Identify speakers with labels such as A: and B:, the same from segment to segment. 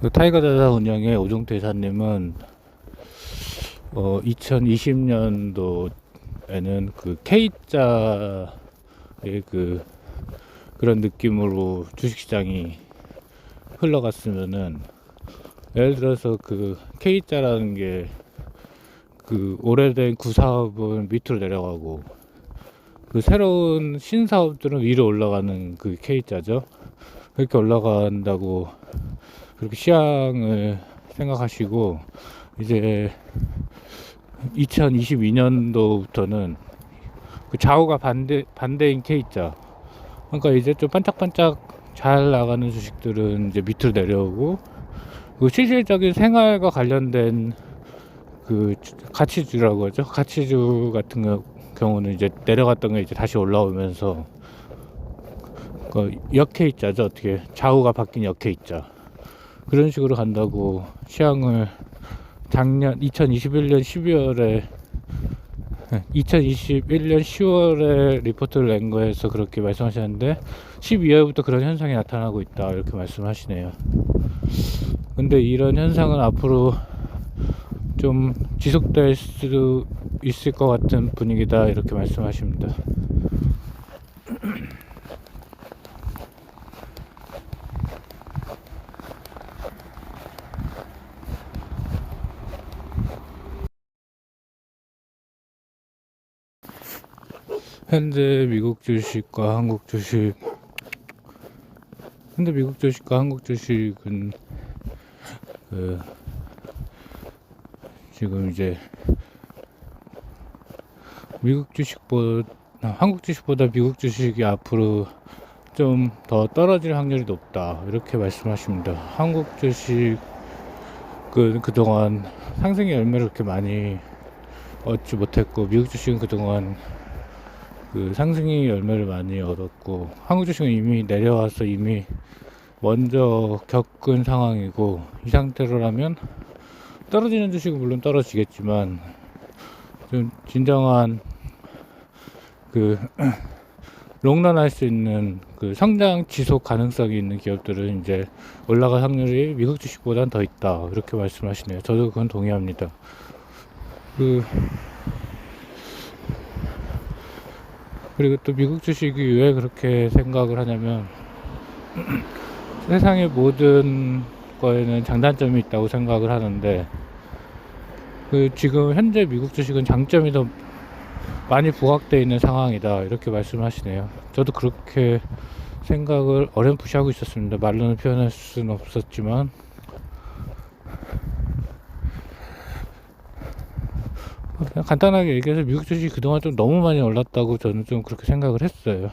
A: 그 타이거 자사 운영의 오종태 이사님은 2020년도에는 그 K자의 그런 느낌으로 주식시장이 흘러갔으면은, 예를 들어서 그 K자라는 게 그 오래된 구사업은 밑으로 내려가고 그 새로운 신사업들은 위로 올라가는 그 K자죠. 그렇게 올라간다고 그렇게 시향을 생각하시고, 이제 2022년도부터는 그 좌우가 반대인 K자, 그러니까 이제 좀 반짝반짝 잘 나가는 주식들은 이제 밑으로 내려오고, 그 실질적인 생활과 관련된 그 가치주라고 하죠. 가치주 같은 경우는 이제 내려갔던 게 이제 다시 올라오면서 그 역K자죠. 어떻게 좌우가 바뀐 역K자, 그런 식으로 간다고 시향을 작년 2021년 12월에 2021년 10월에 리포트를 낸 거에서 그렇게 말씀하셨는데, 12월부터 그런 현상이 나타나고 있다 이렇게 말씀하시네요. 근데 이런 현상은 앞으로 좀 지속될 수도 있을 것 같은 분위기다 이렇게 말씀하십니다. 현재 미국 주식과 한국 주식, 현재 미국 주식과 한국 주식은 그 지금 이제 미국 주식보다 한국 주식보다 미국 주식이 앞으로 좀 더 떨어질 확률이 높다 이렇게 말씀하십니다. 한국 주식은 그동안 상승의 열매를 그렇게 많이 얻지 못했고, 미국 주식은 그동안 그 상승의 열매를 많이 얻었고, 한국 주식은 이미 내려와서 이미 먼저 겪은 상황이고, 이 상태로라면 떨어지는 주식은 물론 떨어지겠지만 좀 진정한 그 롱런 할 수 있는 그 성장 지속 가능성이 있는 기업들은 이제 올라갈 확률이 미국 주식보다는 더 있다 이렇게 말씀하시네요. 저도 그건 동의합니다. 그리고 또 미국 주식이 왜 그렇게 생각을 하냐면, 세상의 모든 거에는 장단점이 있다고 생각을 하는데, 지금 현재 미국 주식은 장점이 더 많이 부각되어 있는 상황이다 이렇게 말씀하시네요. 저도 그렇게 생각을 어렴풋이 하고 있었습니다. 말로는 표현할 수는 없었지만, 그냥 간단하게 얘기해서 미국 주식이 그동안 좀 너무 많이 올랐다고 저는 좀 그렇게 생각을 했어요.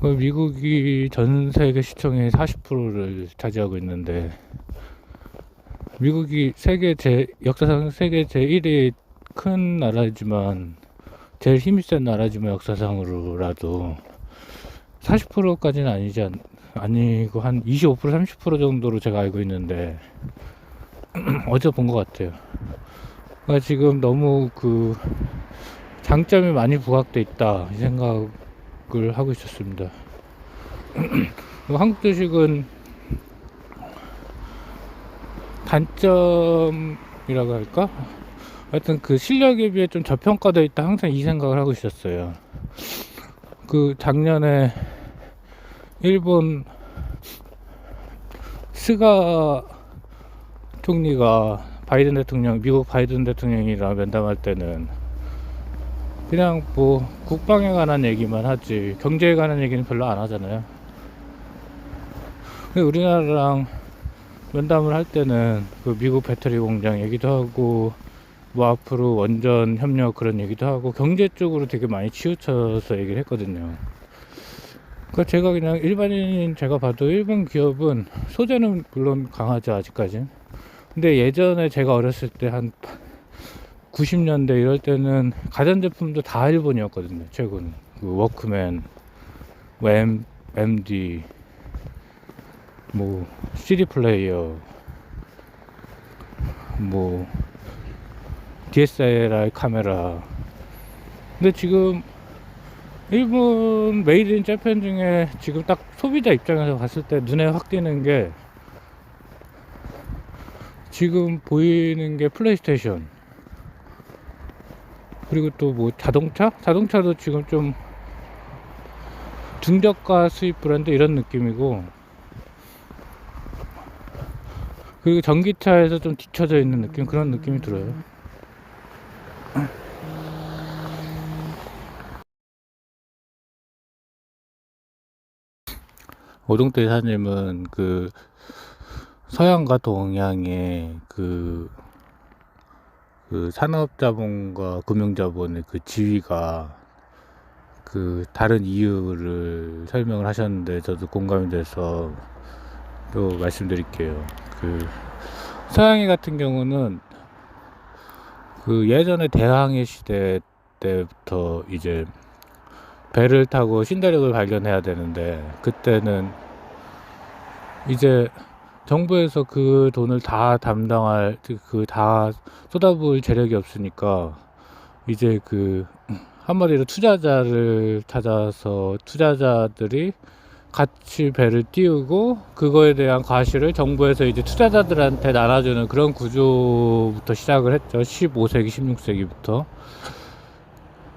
A: 미국이 전 세계 시총의 40%를 차지하고 있는데, 미국이 역사상 세계 제1위 큰 나라지만, 제일 힘이 센 나라지만 역사상으로라도 40%까지는 아니고 한 25% 30% 정도로 제가 알고 있는데, 어제 본 것 같아요. 그러니까 지금 너무 그 장점이 많이 부각돼 있다 이 생각을 하고 있었습니다. 한국 주식은 단점이라고 할까? 하여튼 그 실력에 비해 좀 저평가되어 있다 항상 이 생각을 하고 있었어요. 그 작년에 일본 스가 총리가 미국 바이든 대통령이랑 면담할 때는 그냥 뭐 국방에 관한 얘기만 하지 경제에 관한 얘기는 별로 안 하잖아요. 근데 우리나라랑 면담을 할 때는 그 미국 배터리 공장 얘기도 하고, 뭐 앞으로 원전 협력 그런 얘기도 하고, 경제 쪽으로 되게 많이 치우쳐서 얘기를 했거든요. 그러니까 제가 그냥 일반인 제가 봐도 일본 기업은 소재는 물론 강하죠 아직까지. 근데 예전에 제가 어렸을 때 한 90년대 이럴 때는 가전제품도 다 일본이었거든요. 최근 그 워크맨, 뭐 MD, 뭐 CD 플레이어, 뭐 DSLR 카메라. 근데 지금 일본 메이드 인 재팬 중에 지금 딱 소비자 입장에서 봤을 때 눈에 확 띄는 게 지금 보이는 게 플레이스테이션, 그리고 또 뭐 자동차도 지금 좀 중저가 수입 브랜드 이런 느낌이고, 그리고 전기차에서 좀 뒤쳐져 있는 느낌, 그런 느낌이 들어요. 오동태 이사님은 그 서양과 동양의 그 산업자본과 금융자본의 그 지위가 그 다른 이유를 설명을 하셨는데, 저도 공감이 돼서 또 말씀드릴게요. 그 서양의 같은 경우는 그 예전에 대항해 시대 때부터 이제 배를 타고 신대륙을 발견해야 되는데, 그때는 이제 정부에서 그 돈을 다 담당할 그 다 쏟아부을 재력이 없으니까, 이제 그 한마디로 투자자를 찾아서 투자자들이 같이 배를 띄우고 그거에 대한 과실을 정부에서 이제 투자자들한테 나눠주는 그런 구조부터 시작을 했죠. 15세기, 16세기부터.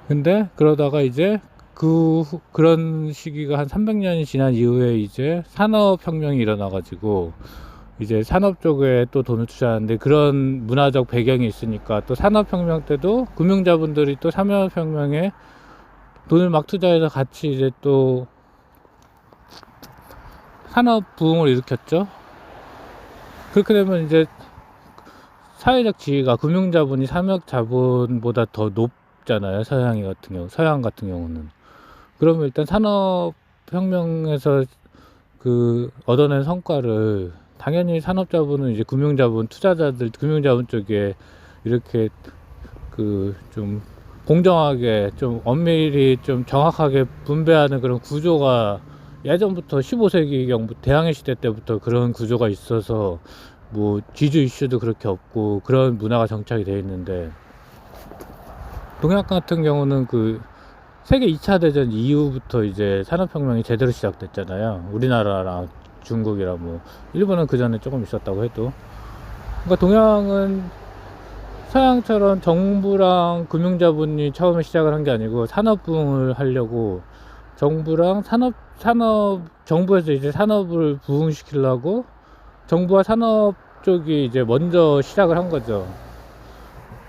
A: 근데 그러다가 이제 그런 시기가 한 300년이 지난 이후에 이제 산업혁명이 일어나가지고 이제 산업 쪽에 또 돈을 투자하는데, 그런 문화적 배경이 있으니까 또 산업혁명 때도 금융자분들이 또 산업혁명에 돈을 막 투자해서 같이 이제 또 산업 부흥을 일으켰죠. 그렇게 되면 이제 사회적 지위가 금융자본이 산업자본보다 더 높잖아요. 서양 같은 경우는. 그러면 일단 산업혁명에서 그 얻어낸 성과를 당연히 산업자본은 이제 금융자본, 투자자들, 금융자본 쪽에 이렇게 그 좀 공정하게, 좀 엄밀히, 좀 정확하게 분배하는 그런 구조가 예전부터 15세기경 대항해 시대 때부터 그런 구조가 있어서 뭐 지주 이슈도 그렇게 없고 그런 문화가 정착이 되어 있는데, 동양 같은 경우는 그 세계 2차 대전 이후부터 이제 산업혁명이 제대로 시작됐잖아요. 우리나라랑 중국이랑 뭐 일본은 그 전에 조금 있었다고 해도. 그러니까 동양은 서양처럼 정부랑 금융자본이 처음에 시작을 한 게 아니고 산업부흥을 하려고 정부랑 정부에서 이제 산업을 부흥시키려고 정부와 산업 쪽이 이제 먼저 시작을 한 거죠.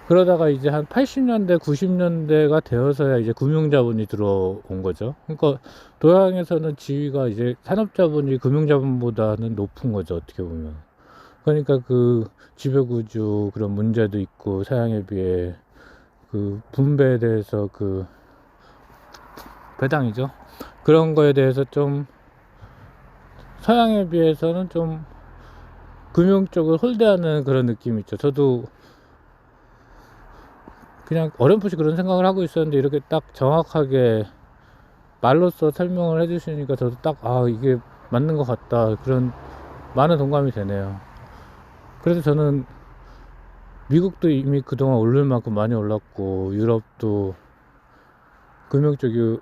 A: 그러다가 이제 한 80년대, 90년대가 되어서야 이제 금융자본이 들어온 거죠. 그러니까 동양에서는 지위가 이제 산업자본이 금융자본보다는 높은 거죠, 어떻게 보면. 그러니까 그 지배구조 그런 문제도 있고, 서양에 비해 그 분배에 대해서 그 배당이죠. 그런 거에 대해서 좀 서양에 비해서는 좀 금융 쪽을 홀대하는 그런 느낌이 있죠. 저도 그냥 어렴풋이 그런 생각을 하고 있었는데, 이렇게 딱 정확하게 말로써 설명을 해주시니까 저도 딱, 아, 이게 맞는 것 같다, 그런 많은 동감이 되네요. 그래서 저는 미국도 이미 그동안 오를 만큼 많이 올랐고, 유럽도 금융 쪽이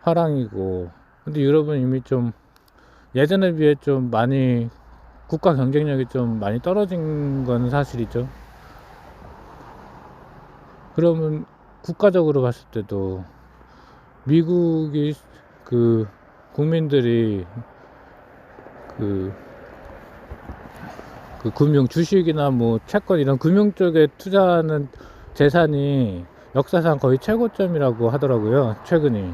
A: 화랑이고, 근데 유럽은 이미 좀 예전에 비해 좀 많이 국가 경쟁력이 좀 많이 떨어진 건 사실이죠. 그러면 국가적으로 봤을 때도 미국이 그 국민들이 그, 그 금융 주식이나 뭐 채권 이런 금융 쪽에 투자하는 재산이 역사상 거의 최고점이라고 하더라고요, 최근이.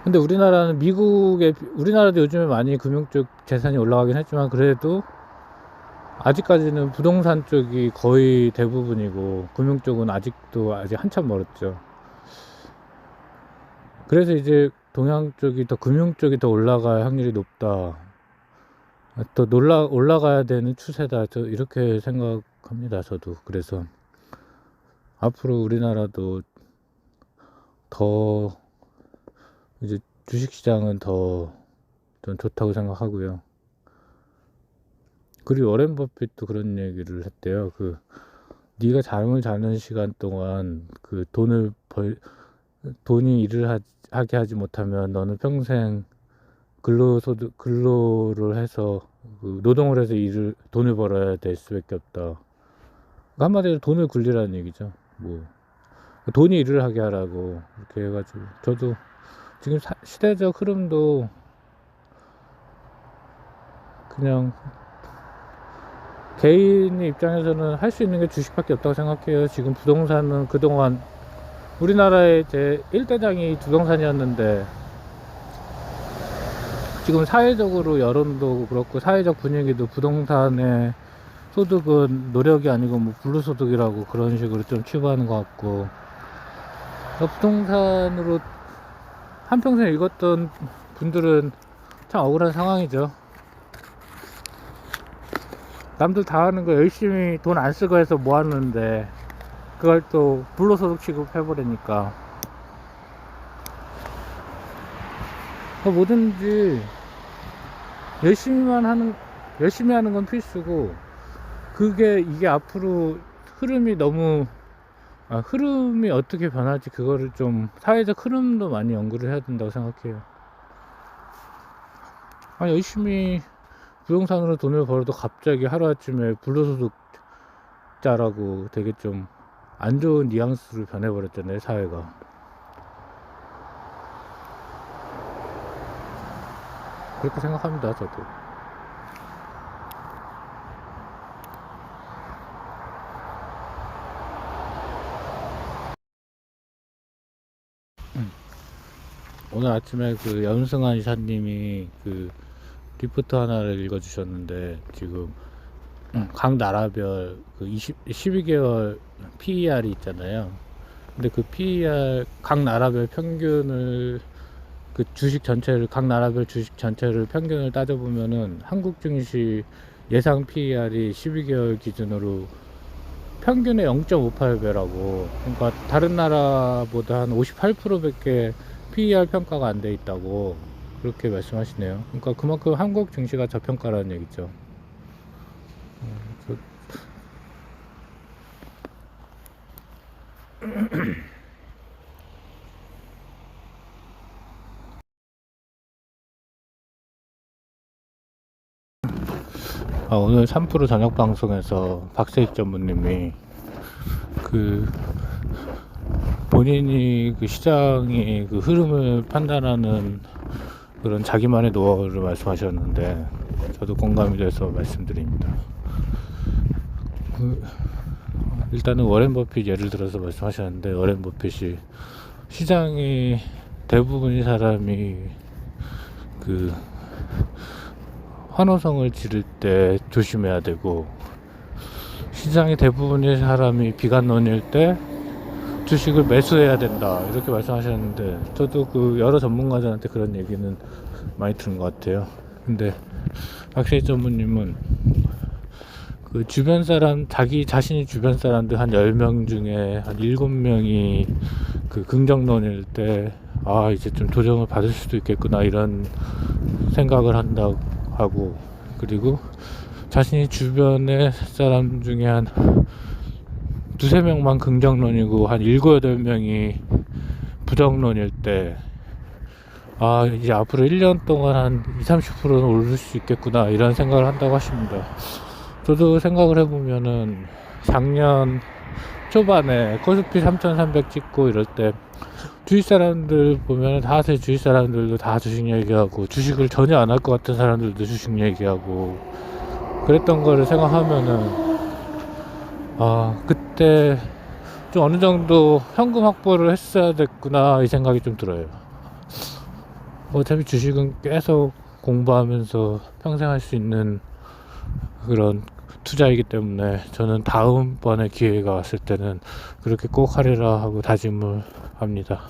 A: 근데 우리나라도 요즘에 많이 금융 쪽 재산이 올라가긴 했지만, 그래도 아직까지는 부동산 쪽이 거의 대부분이고 금융 쪽은 아직 한참 멀었죠. 그래서 이제 동양 쪽이 더 금융 쪽이 더 올라갈 확률이 높다, 또 올라가야 되는 추세다, 저 이렇게 생각합니다, 저도. 그래서 앞으로 우리나라도 더 이제 주식시장은 더 좀 좋다고 생각하고요. 그리고 워렌 버핏도 그런 얘기를 했대요. 그 네가 잠을 자는 시간 동안 그 돈이 하게 하지 못하면 너는 평생 근로를 해서 그 노동을 해서 돈을 벌어야 될 수밖에 없다. 그러니까 한마디로 돈을 굴리라는 얘기죠. 뭐 돈이 일을 하게 하라고 이렇게 해가지고 저도 지금 시대적 흐름도 그냥 개인의 입장에서는 할 수 있는 게 주식밖에 없다고 생각해요. 지금 부동산은 그동안 우리나라의 제 1대장이 부동산이었는데 지금 사회적으로 여론도 그렇고 사회적 분위기도 부동산의 소득은 노력이 아니고 뭐 불로소득이라고 그런 식으로 좀 치부하는 것 같고, 부동산으로 한평생 읽었던 분들은 참 억울한 상황이죠. 남들 다 하는 거 열심히 돈 안 쓰고 해서 모았는데 그걸 또 불로소득 취급해버리니까 뭐든지 열심히 하는 건 필수고, 이게 앞으로 흐름이 어떻게 변할지 그거를 좀 사회적 흐름도 많이 연구를 해야 된다고 생각해요. 열심히 부동산으로 돈을 벌어도 갑자기 하루아침에 불로소득자라고 되게 좀 안 좋은 뉘앙스로 변해버렸잖아요, 사회가. 그렇게 생각합니다, 저도. 오늘 아침에 그 염승환 이사님이 그 리포트 하나를 읽어주셨는데, 지금 각 나라별 그 12개월 PER이 있잖아요. 근데 그 PER 각 나라별 평균을 각 나라별 주식 전체를 평균을 따져보면은 한국 증시 예상 PER이 12개월 기준으로 평균에 0.58배라고. 그러니까 다른 나라보다 한 58%밖에 PER 평가가 안 돼 있다고 그렇게 말씀하시네요. 그러니까 그만큼 한국 증시가 저평가라는 얘기죠. 오늘 3프로 저녁 방송에서 박세익 전무님이 그 본인이 그 시장의 그 흐름을 판단하는 그런 자기만의 노하우를 말씀하셨는데 저도 공감이 돼서 말씀드립니다. 일단은 워렌 버핏 예를 들어서 말씀하셨는데, 워렌 버핏이 시장의 대부분의 사람이 그 환호성을 지를 때 조심해야 되고, 시장의 대부분의 사람이 비관론일 때 주식을 매수해야 된다, 이렇게 말씀하셨는데 저도 그 여러 전문가들한테 그런 얘기는 많이 들은 것 같아요. 근데 박세희 전무님은 그 자신이 주변 사람들 한 10명 중에 한 7명이 그 긍정론일 때 이제 좀 조정을 받을 수도 있겠구나 이런 생각을 한다고 하고, 그리고 자신이 주변의 사람 중에 한 두세 명만 긍정론이고 한 7, 8명이 부정론일 때 이제 앞으로 1년 동안 한 20, 30%는 오를 수 있겠구나 이런 생각을 한다고 하십니다. 저도 생각을 해보면은 작년 초반에 코스피 3300 찍고 이럴 때 주위 사람들 보면 주위 사람들도 다 주식 얘기하고, 주식을 전혀 안 할 것 같은 사람들도 주식 얘기하고 그랬던 거를 생각하면은 그때 좀 어느 정도 현금 확보를 했어야 됐구나 이 생각이 좀 들어요. 어차피 주식은 계속 공부하면서 평생 할 수 있는 그런 투자이기 때문에 저는 다음번에 기회가 왔을 때는 그렇게 꼭 하리라 하고 다짐을 합니다.